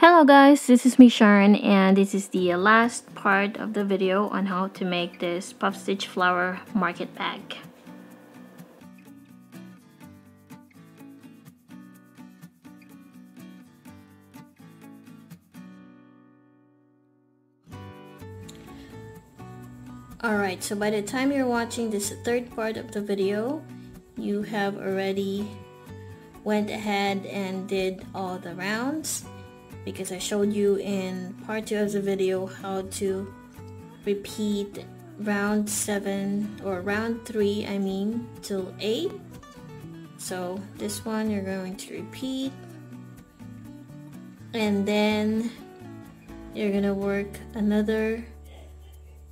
Hello guys, this is me Sharon, and this is the last part of the video on how to make this puff stitch flower market bag. Alright, so by the time you're watching this third part of the video, you have already went ahead and did all the rounds, because I showed you in part 2 of the video how to repeat round 7 or round 3 till 8. So this one you're going to repeat, and then you're gonna work another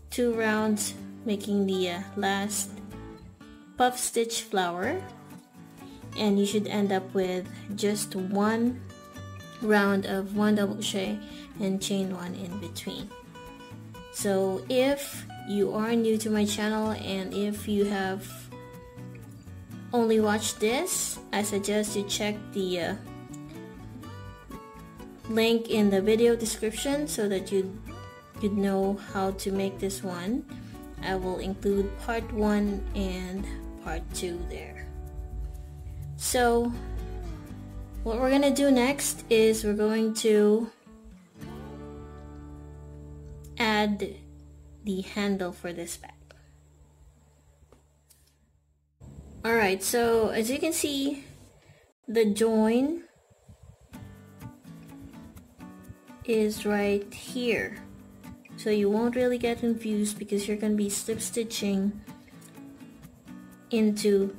2 rounds making the last puff stitch flower, and you should end up with just one round of 1 double crochet and chain 1 in between. So if you are new to my channel and if you have only watched this, I suggest you check the link in the video description so that you'd know how to make this one. I will include part 1 and part 2 there. So what we're gonna do next is we're going to add the handle for this bag. Alright, so as you can see, the join is right here. So you won't really get confused because you're gonna be slip stitching into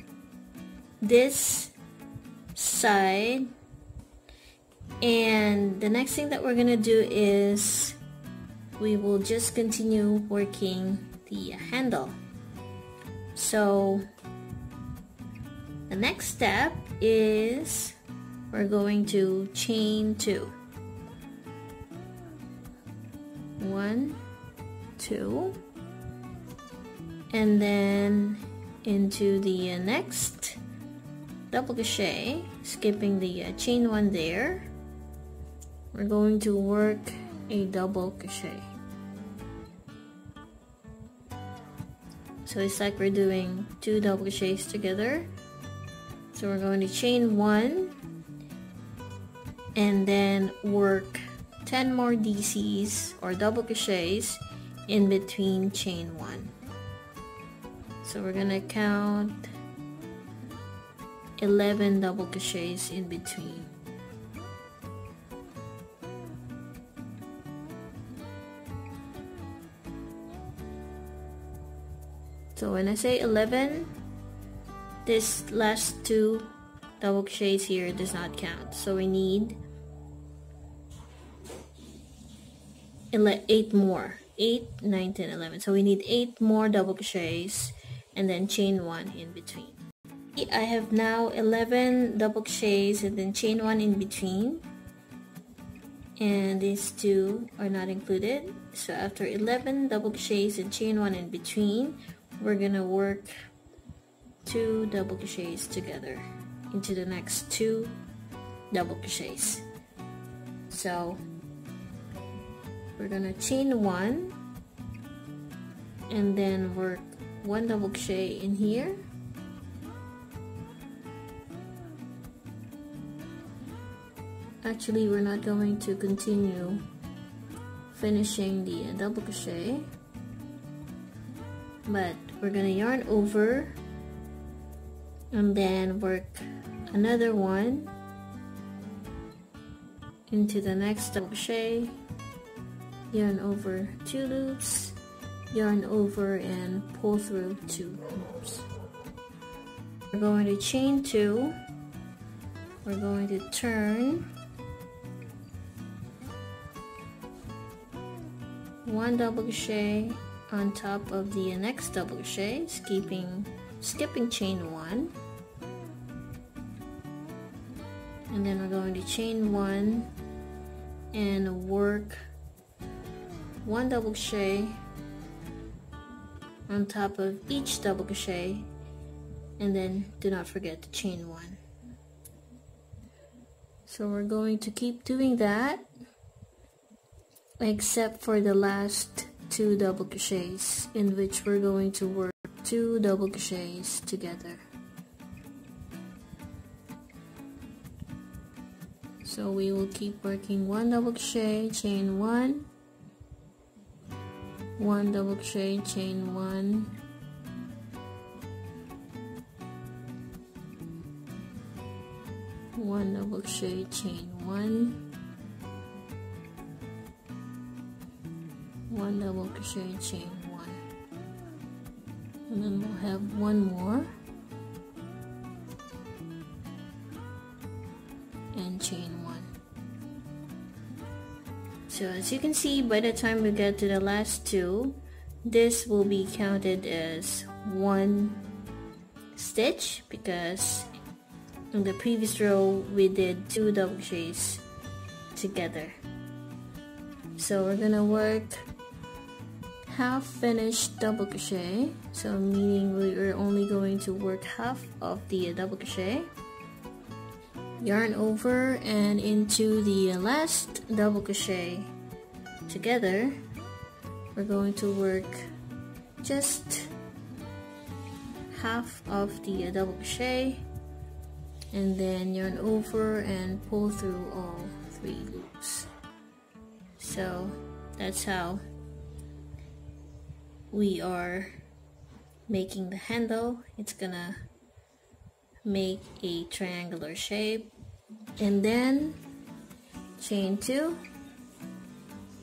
this side, and the next thing that we're gonna do is we will just continue working the handle. So the next step is we're going to chain 2. 1, 2, and then into the next double crochet, skipping the chain 1 there, we're going to work a double crochet. So it's like we're doing 2 double crochets together. So we're going to chain 1 and then work 10 more DCs or double crochets in between chain 1. So we're gonna count 11 double crochets in between. So when I say 11, this last 2 double crochets here does not count. So we need 8 more. 8, 9, 10, 11. So we need 8 more double crochets and then chain 1 in between. I have now 11 double crochets and then chain 1 in between, and these 2 are not included. So after 11 double crochets and chain 1 in between, we're gonna work 2 double crochets together into the next 2 double crochets. So we're gonna chain 1 and then work 1 double crochet in here, actually we're not going to continue finishing the double crochet, but we're gonna yarn over and then work another 1 into the next double crochet, yarn over 2 loops, yarn over and pull through 2 loops. We're going to chain 2, we're going to turn 1 double crochet on top of the next double crochet, skipping chain 1, and then we're going to chain 1 and work 1 double crochet on top of each double crochet, and then do not forget to chain 1. So we're going to keep doing that except for the last 2 double crochets, in which we're going to work 2 double crochets together. So we will keep working 1 double crochet, chain 1, 1 double crochet, chain 1, 1 double crochet, chain 1, 1 double crochet, chain 1, and then we'll have 1 more and chain 1. So as you can see, by the time we get to the last 2, this will be counted as 1 stitch, because in the previous row we did 2 double crochets together. So we're gonna work half finished double crochet, so meaning we're only going to work half of the double crochet, yarn over and into the last double crochet together. We're going to work just half of the double crochet, and then yarn over and pull through all 3 loops. So that's how we are making the handle. It's gonna make a triangular shape, and then chain 2,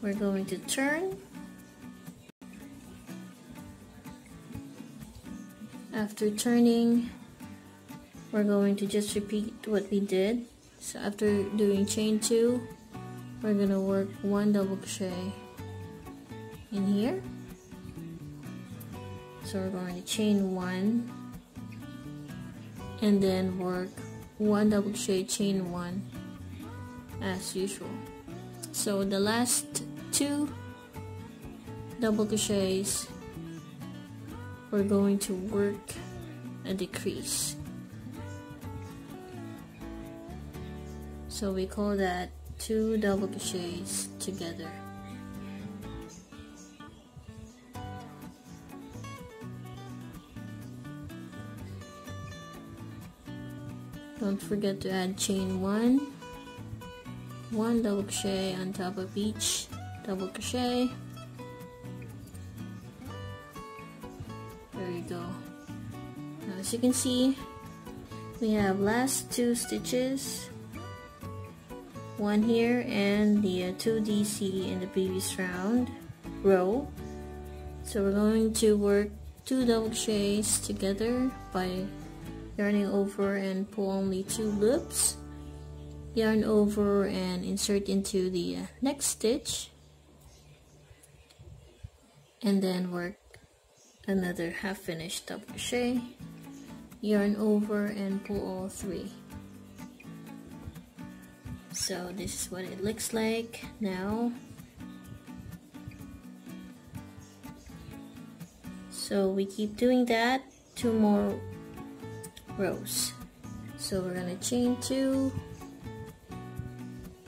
we're going to turn. After turning, we're going to just repeat what we did. So after doing chain 2, we're gonna work 1 double crochet in here. So we're going to chain 1 and then work 1 double crochet, chain 1 as usual. So the last 2 double crochets, we're going to work a decrease. So we call that 2 double crochets together. Don't forget to add chain 1, 1 double crochet on top of each double crochet. There you go. Now as you can see, we have last 2 stitches, 1 here and the 2 DC in the previous row. So we're going to work 2 double crochets together by yarning over and pull only 2 loops, yarn over and insert into the next stitch, and then work another half finished double crochet, yarn over and pull all 3. So this is what it looks like now. So we keep doing that, 2 more rows. So we're gonna chain 2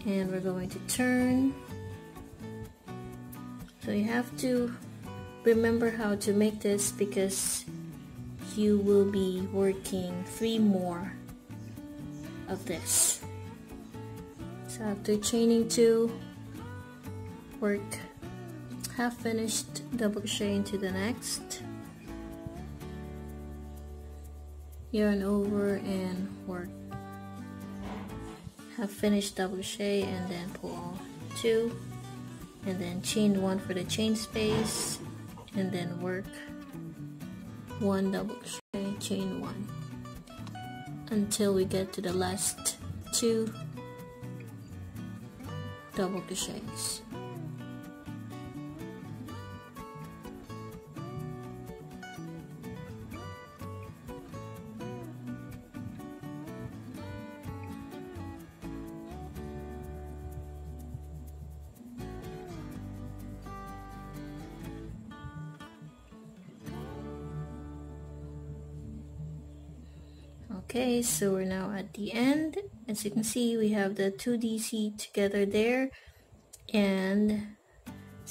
and we're going to turn. So you have to remember how to make this, because you will be working 3 more of this. So after chaining 2, work half finished double crochet into the next, yarn over and work half finished double crochet, and then pull all 2, and then chain 1 for the chain space, and then work 1 double crochet, chain 1 until we get to the last 2 double crochets. Okay, so we're now at the end. As you can see, we have the 2 DC together there, and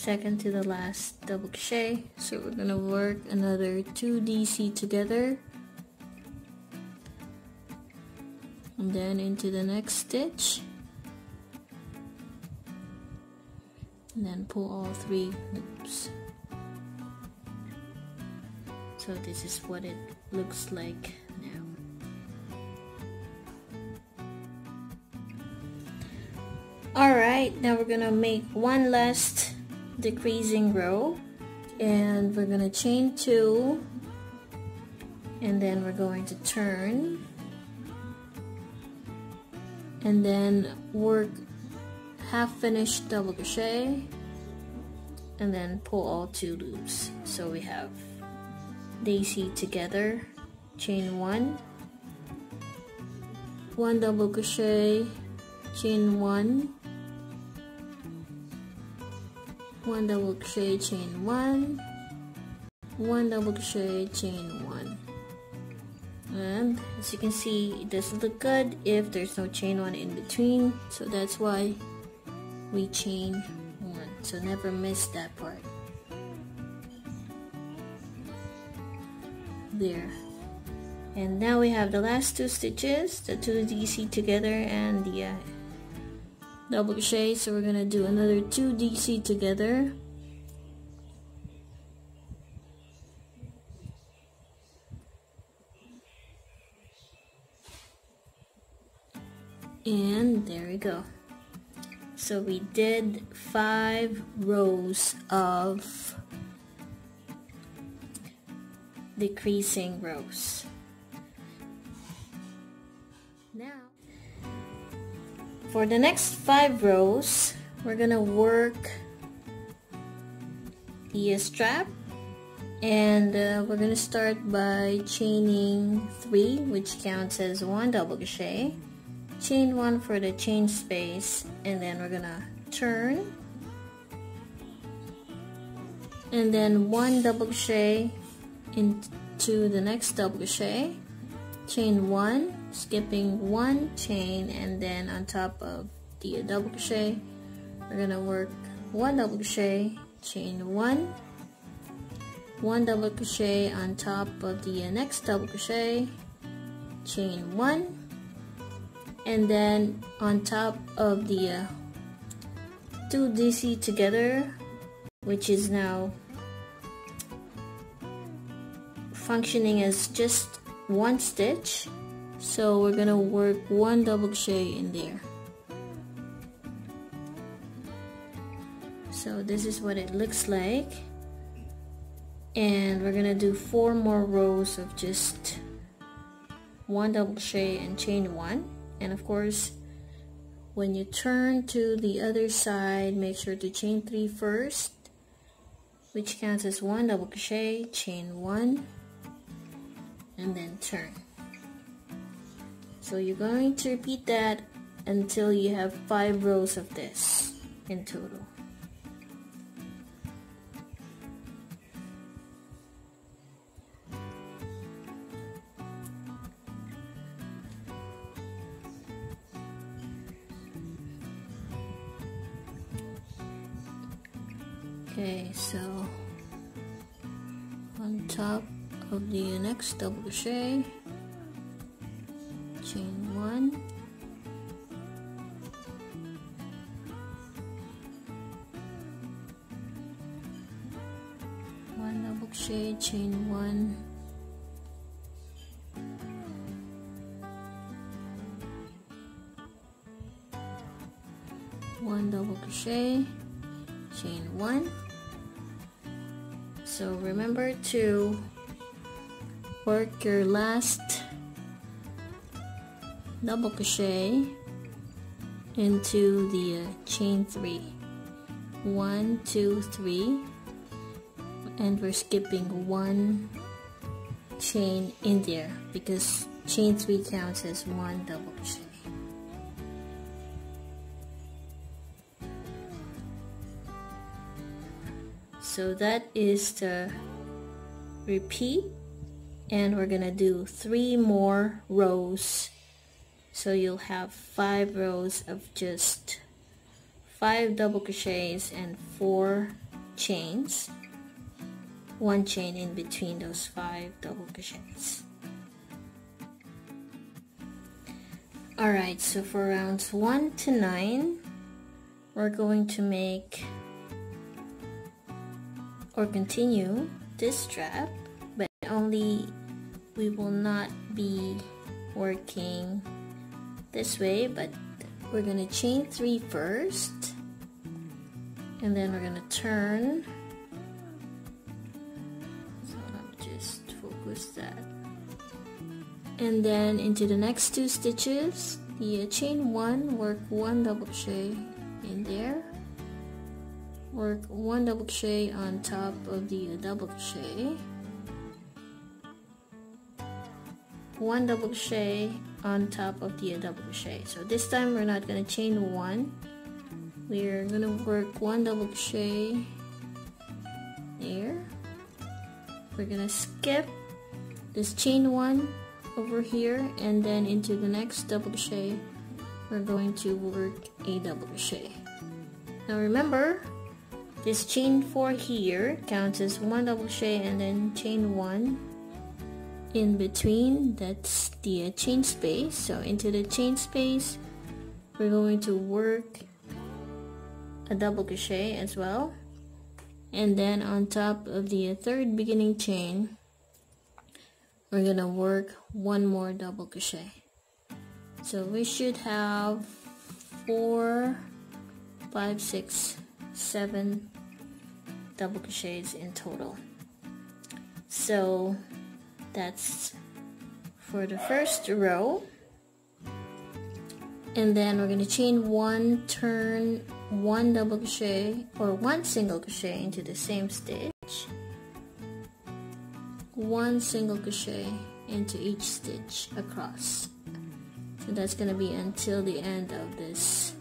second to the last double crochet. So we're gonna work another 2 DC together, and then into the next stitch, and then pull all 3 loops. So this is what it looks like now. Alright, now we're gonna make one last decreasing row, and we're gonna chain 2, and then we're going to turn, and then work half finished double crochet, and then pull all 2 loops. So we have daisy together, chain 1, 1 double crochet, chain 1, 1 double crochet, chain 1, 1 double crochet, chain 1. And as you can see, it doesn't look good if there's no chain 1 in between, so that's why we chain 1. So never miss that part. There. And now we have the last 2 stitches, the 2 DC together and the double crochet. So we're gonna do another 2 DC together, and there we go. So we did 5 rows of decreasing rows. Now for the next 5 rows, we're gonna work the strap, and we're gonna start by chaining 3, which counts as 1 double crochet, chain 1 for the chain space, and then we're gonna turn, and then 1 double crochet into the next double crochet, chain 1, skipping 1 chain, and then on top of the double crochet we're gonna work 1 double crochet, chain 1, 1 double crochet on top of the next double crochet, chain 1, and then on top of the 2 DC together, which is now functioning as just 1 stitch. So we're gonna work 1 double crochet in there. So this is what it looks like, and we're gonna do 4 more rows of just 1 double crochet and chain 1. And of course, when you turn to the other side, make sure to chain 3 first, which counts as 1 double crochet, chain 1, and then turn. So you're going to repeat that until you have 5 rows of this in total. Okay, so on top of the next double crochet, chain 1, double crochet, chain 1, double crochet, chain 1. So remember to work your last double crochet into the chain 3, 1, 2, 3, and we're skipping 1 chain in there because chain 3 counts as 1 double crochet. So that is the repeat, and we're gonna do 3 more rows, so you'll have 5 rows of just 5 double crochets and 4 chains, 1 chain in between those 5 double crochets. Alright, so for rounds 1 to 9, we're going to make or continue this strap, but only we will not be working this way, but we're gonna chain 3 first, and then we're gonna turn. So let me just focus that. And then into the next 2 stitches, the chain 1, work 1 double crochet in there, work 1 double crochet on top of the double crochet, 1 double crochet on top of the double crochet. So this time we're not going to chain 1, we're going to work 1 double crochet there. We're going to skip this chain 1 over here, and then into the next double crochet we're going to work a double crochet. Now remember, this chain 4 here counts as 1 double crochet and then chain 1 in between. That's the chain space. So into the chain space we're going to work a double crochet as well, and then on top of the 3rd beginning chain we're gonna work 1 more double crochet. So we should have 4, 5, 6, 7 double crochets in total. So that's for the first row, and then we're going to chain 1, turn 1 double crochet or 1 single crochet into the same stitch, 1 single crochet into each stitch across. So that's going to be until the end of this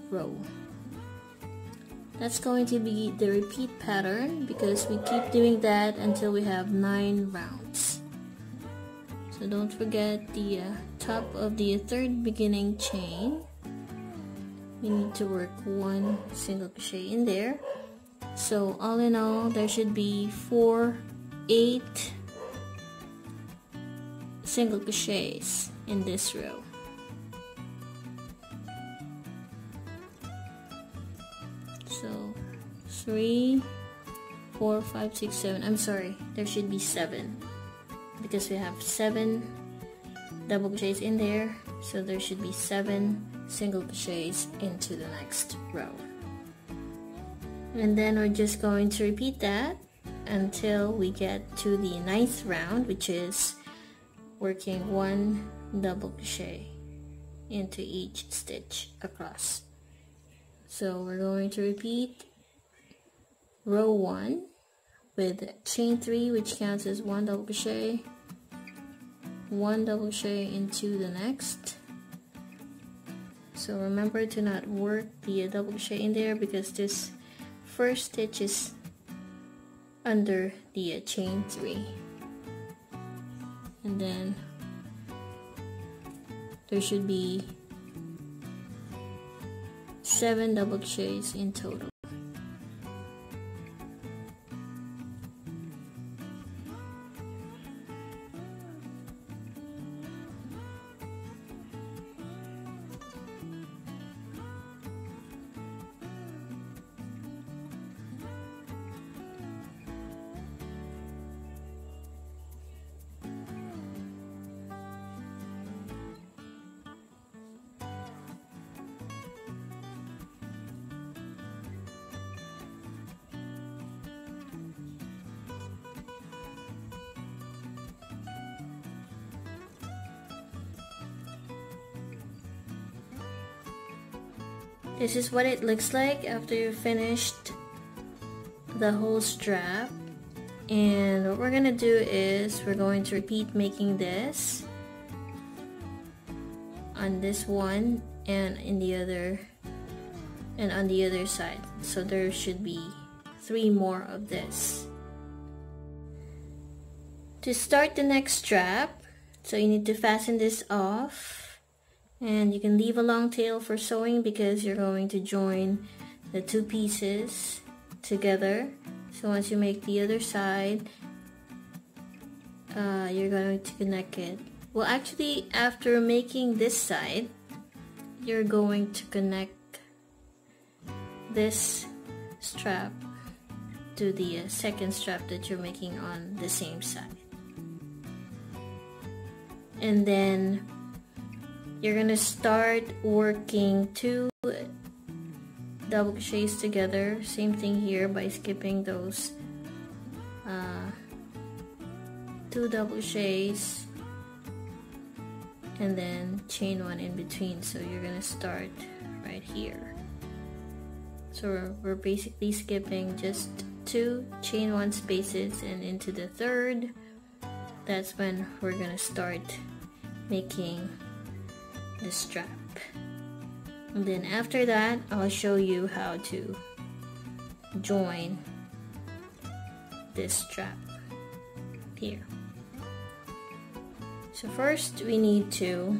row. That's going to be the repeat pattern because we keep doing that until we have 9 rounds. So don't forget the top of the 3rd beginning chain. We need to work 1 single crochet in there. So all in all, there should be 8 single crochets in this row. So 3, 4, 5, 6, 7. I'm sorry, there should be 7 because we have 7 double crochets in there, so there should be 7 single crochets into the next row. And then we're just going to repeat that until we get to the 9th round, which is working 1 double crochet into each stitch across. So we're going to repeat row 1 with chain 3, which counts as 1 double crochet, 1 double crochet into the next. So remember to not work the double crochet in there because this first stitch is under the chain 3, and then there should be 7 double crochets in total. This is what it looks like after you finished the whole strap. And what we're gonna do is we're going to repeat making this on this one and in the other and on the other side. So there should be 3 more of this. To start the next strap, so you need to fasten this off. And you can leave a long tail for sewing because you're going to join the 2 pieces together. So once you make the other side, you're going to connect it. Well, actually, after making this side, you're going to connect this strap to the second strap that you're making on the same side. And then you're gonna start working 2 double crochets together. Same thing here by skipping those 2 double crochets and then chain 1 in between. So you're gonna start right here. So we're basically skipping just 2 chain 1 spaces, and into the third, that's when we're gonna start making the strap. And then after that, I'll show you how to join this strap here. So first we need to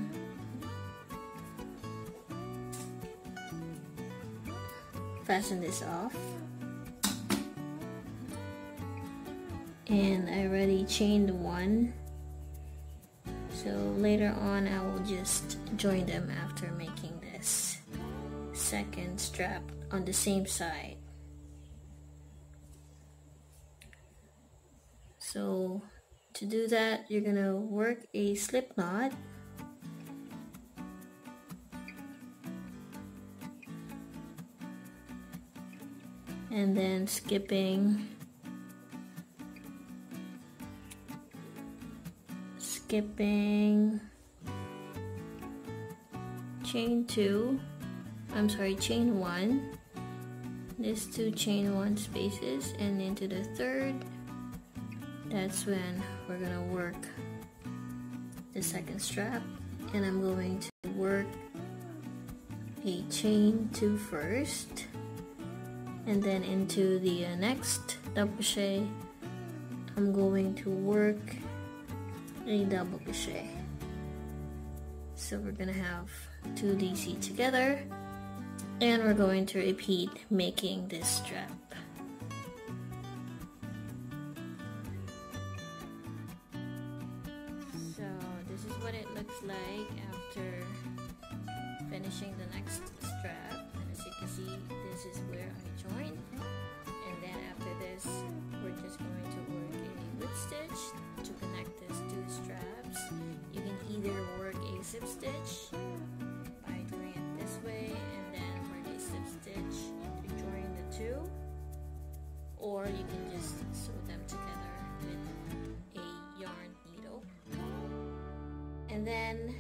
fasten this off, and I already chained 1, so later on I will just join them after making this second strap on the same side. So to do that, you're gonna work a slip knot, and then skipping chain 1, these 2 chain 1 spaces, and into the third, that's when we're gonna work the second strap. And I'm going to work a chain 2 first, and then into the next double crochet I'm going to work a double crochet. So we're gonna have 2 DC together, and we're going to repeat making this strap. So this is what it looks like after finishing the next strap, and as you can see, this is where I joined. And then after this, we're just going to work a whip stitch to connect these 2 straps. You can either work a slip stitch by doing it this way and then work a slip stitch to join the 2, or you can just sew them together with a yarn needle. And then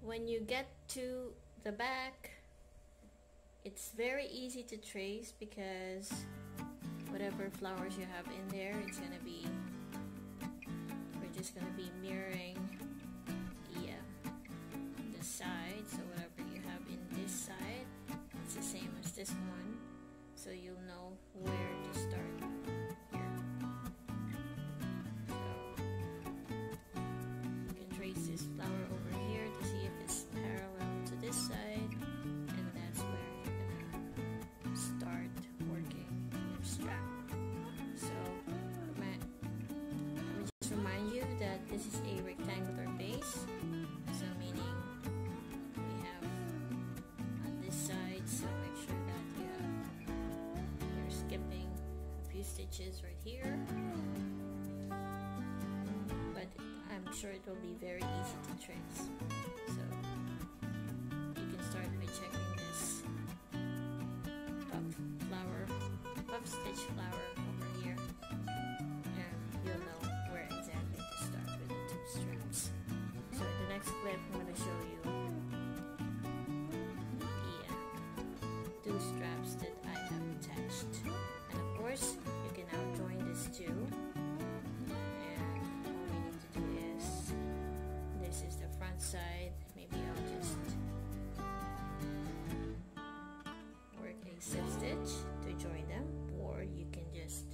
when you get to the back, it's very easy to trace because whatever flowers you have in there, we're just gonna be mirroring the side. So whatever you have in this side, it's the same as this one, so you'll know where to start here. So you can trace this flower over here to see if it's parallel to this side, and that's where you're gonna start working your strap. So let me just remind you that this is a rectangular base, so meaning we have on this side, so make sure that you're skipping a few stitches right here, but I'm sure it will be very easy to trace. So you can start by checking this puff stitch flower over here, and you'll know where exactly to start with the 2 straps. So in the next clip, I'm going to show you the 2 straps that I have attached, and of course you can now join these 2, and all we need to do is, this is the front side, maybe I'll just work a slip stitch to join them, or you can just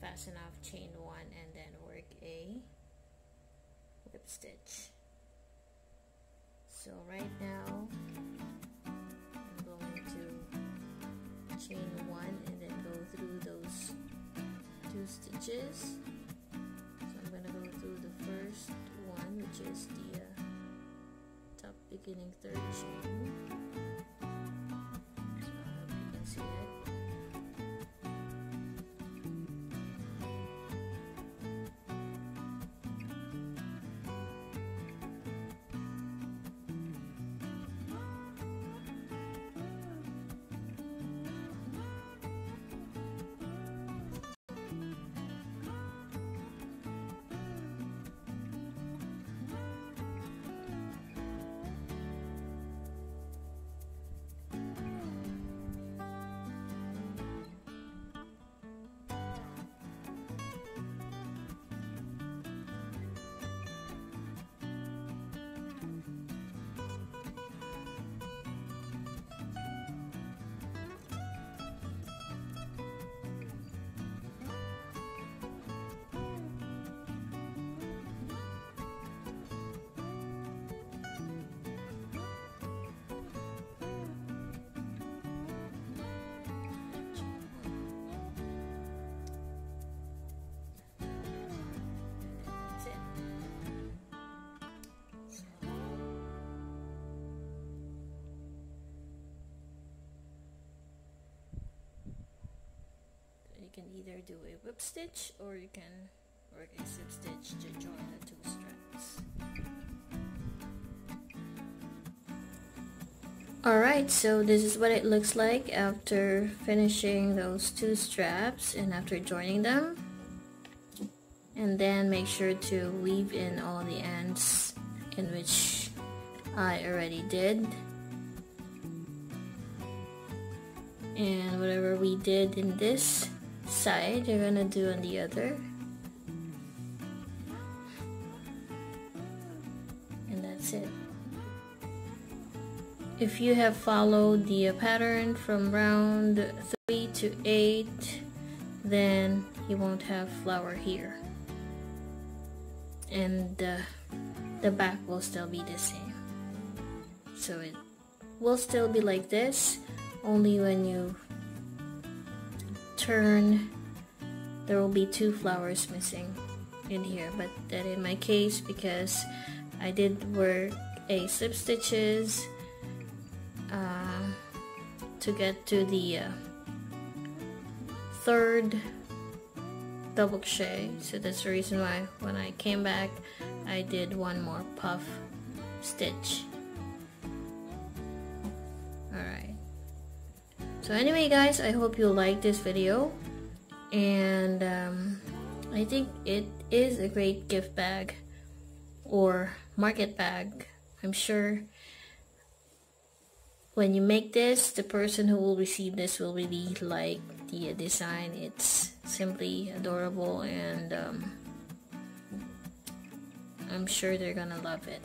fasten off chain 1 and then work a whip stitch. So right now I'm going to stitches. So I'm gonna go through the first one, which is the top beginning third chain. So I hope you can see it. You can either do a whip stitch or you can work a slip stitch to join the two straps. Alright, so this is what it looks like after finishing those two straps and after joining them. And then make sure to weave in all the ends in which I already did. And whatever we did in this side, you're gonna do on the other. And that's it. If you have followed the pattern from round 3 to 8, then you won't have flower here. And the back will still be the same. So it will still be like this, only when you turn there will be 2 flowers missing in here. But that in my case, because I did work a slip stitches to get to the third double crochet, so that's the reason why when I came back I did one more puff stitch. Alright, so anyway guys, I hope you like this video, and I think it is a great gift bag or market bag. I'm sure when you make this, the person who will receive this will really like the design. It's simply adorable, and I'm sure they're gonna love it.